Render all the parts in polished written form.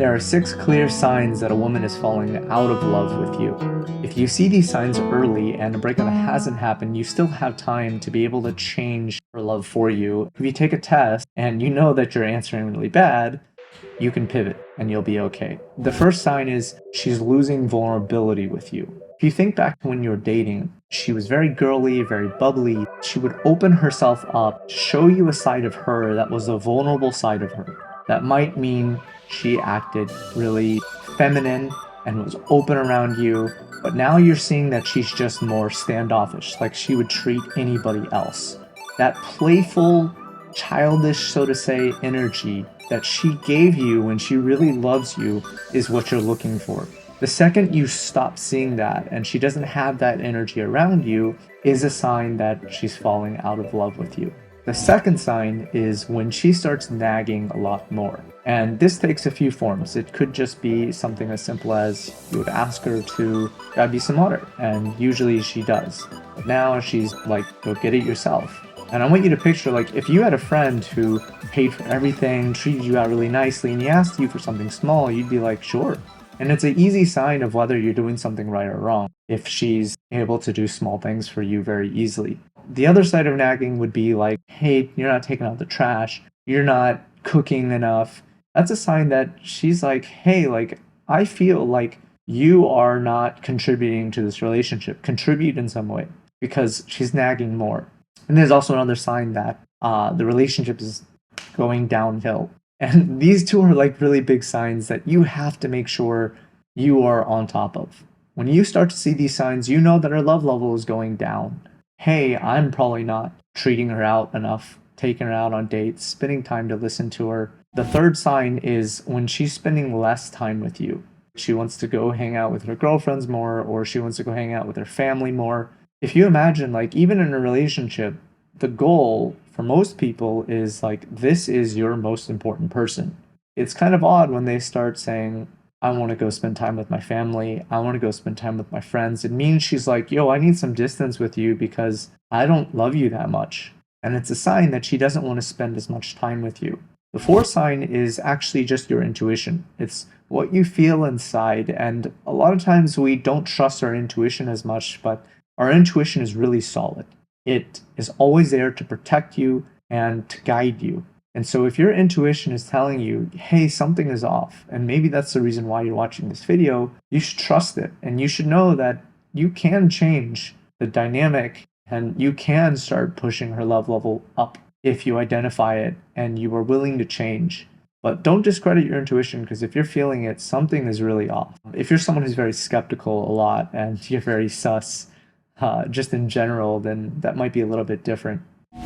There are 6 clear signs that a woman is falling out of love with you. If you see these signs early and a breakup hasn't happened, you still have time to be able to change her love for you. If you take a test and you know that you're answering really bad, you can pivot and you'll be okay. The first sign is she's losing vulnerability with you. If you think back to when you were dating, she was very girly, very bubbly. She would open herself up, show you a side of her that was a vulnerable side of her. That might mean she acted really feminine and was open around you, but now you're seeing that she's just more standoffish, like she would treat anybody else. That playful, childish, so to say, energy that she gave you when she really loves you is what you're looking for. The second you stop seeing that and she doesn't have that energy around you is a sign that she's falling out of love with you. The second sign is when she starts nagging a lot more. And this takes a few forms. It could just be something as simple as you would ask her to grab you some water, and usually she does. But now she's like, go get it yourself. And I want you to picture, like, if you had a friend who paid for everything, treated you out really nicely, and he asked you for something small, you'd be like, sure. And it's an easy sign of whether you're doing something right or wrong if she's able to do small things for you very easily. The other side of nagging would be like, hey, you're not taking out the trash, you're not cooking enough. That's a sign that she's like, hey, like, I feel like you are not contributing to this relationship. Contribute in some way, because she's nagging more. And there's also another sign that the relationship is going downhill. And these two are like really big signs that you have to make sure you are on top of. When you start to see these signs, you know that her love level is going down. Hey, I'm probably not treating her out enough, taking her out on dates, spending time to listen to her. The third sign is when she's spending less time with you. She wants to go hang out with her girlfriends more, or she wants to go hang out with her family more. If you imagine, like, even in a relationship, the goal for most people is like, this is your most important person. It's kind of odd when they start saying, I want to go spend time with my family, I want to go spend time with my friends. It means she's like, yo, I need some distance with you because I don't love you that much. And it's a sign that she doesn't want to spend as much time with you. The fourth sign is actually just your intuition. It's what you feel inside. And a lot of times we don't trust our intuition as much, but our intuition is really solid. It is always there to protect you and to guide you. And so if your intuition is telling you, hey, something is off, and maybe that's the reason why you're watching this video, you should trust it. And you should know that you can change the dynamic and you can start pushing her love level up if you identify it and you are willing to change. But don't discredit your intuition, because if you're feeling it, something is really off. If you're someone who's very skeptical a lot and you're very sus, just in general, then that might be a little bit different.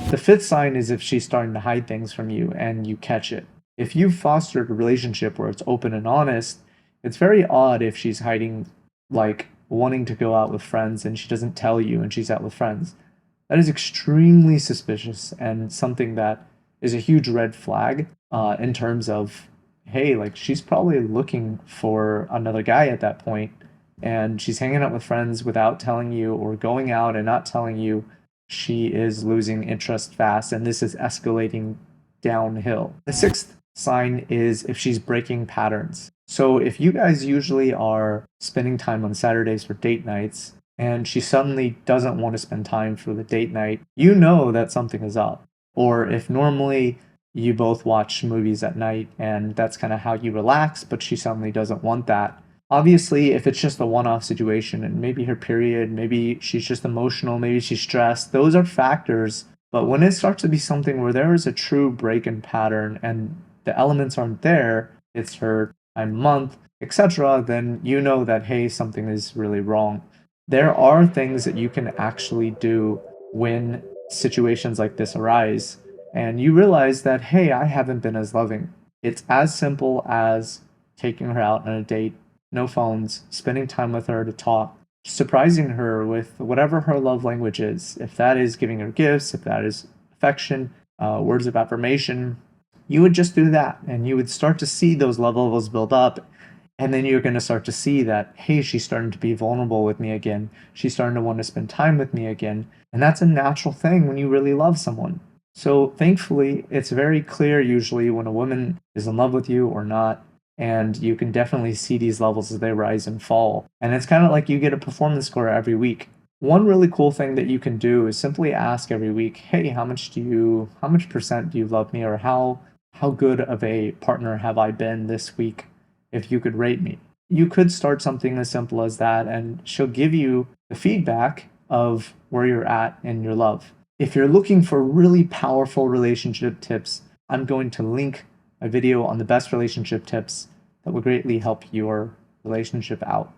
The fifth sign is if she's starting to hide things from you and you catch it. If you've fostered a relationship where it's open and honest, it's very odd if she's hiding, like wanting to go out with friends and she doesn't tell you and she's out with friends. That is extremely suspicious and something that is a huge red flag in terms of, hey, like, she's probably looking for another guy at that point, and she's hanging out with friends without telling you, or going out and not telling you. She is losing interest fast, and this is escalating downhill. The sixth sign is if she's breaking patterns. So if you guys usually are spending time on Saturdays for date nights, and she suddenly doesn't want to spend time for the date night, you know that something is up. Or if normally you both watch movies at night and that's kind of how you relax, but she suddenly doesn't want that. Obviously, if it's just a one-off situation and maybe her period, maybe she's just emotional, maybe she's stressed, those are factors. But when it starts to be something where there is a true break in pattern and the elements aren't there, it's her time month, etc., then you know that, hey, something is really wrong. There are things that you can actually do when situations like this arise, and you realize that, hey, I haven't been as loving. It's as simple as taking her out on a date, no phones, spending time with her to talk, surprising her with whatever her love language is. If that is giving her gifts, if that is affection, words of affirmation, you would just do that, and you would start to see those love levels build up. And then you're going to start to see that, hey, she's starting to be vulnerable with me again. She's starting to want to spend time with me again. And that's a natural thing when you really love someone. So thankfully, it's very clear usually when a woman is in love with you or not. And you can definitely see these levels as they rise and fall. And it's kind of like you get a performance score every week. One really cool thing that you can do is simply ask every week, hey, how much percent do you love me? Or how good of a partner have I been this week? If you could rate me. You could start something as simple as that, and she'll give you the feedback of where you're at in your love. If you're looking for really powerful relationship tips, I'm going to link a video on the best relationship tips that will greatly help your relationship out.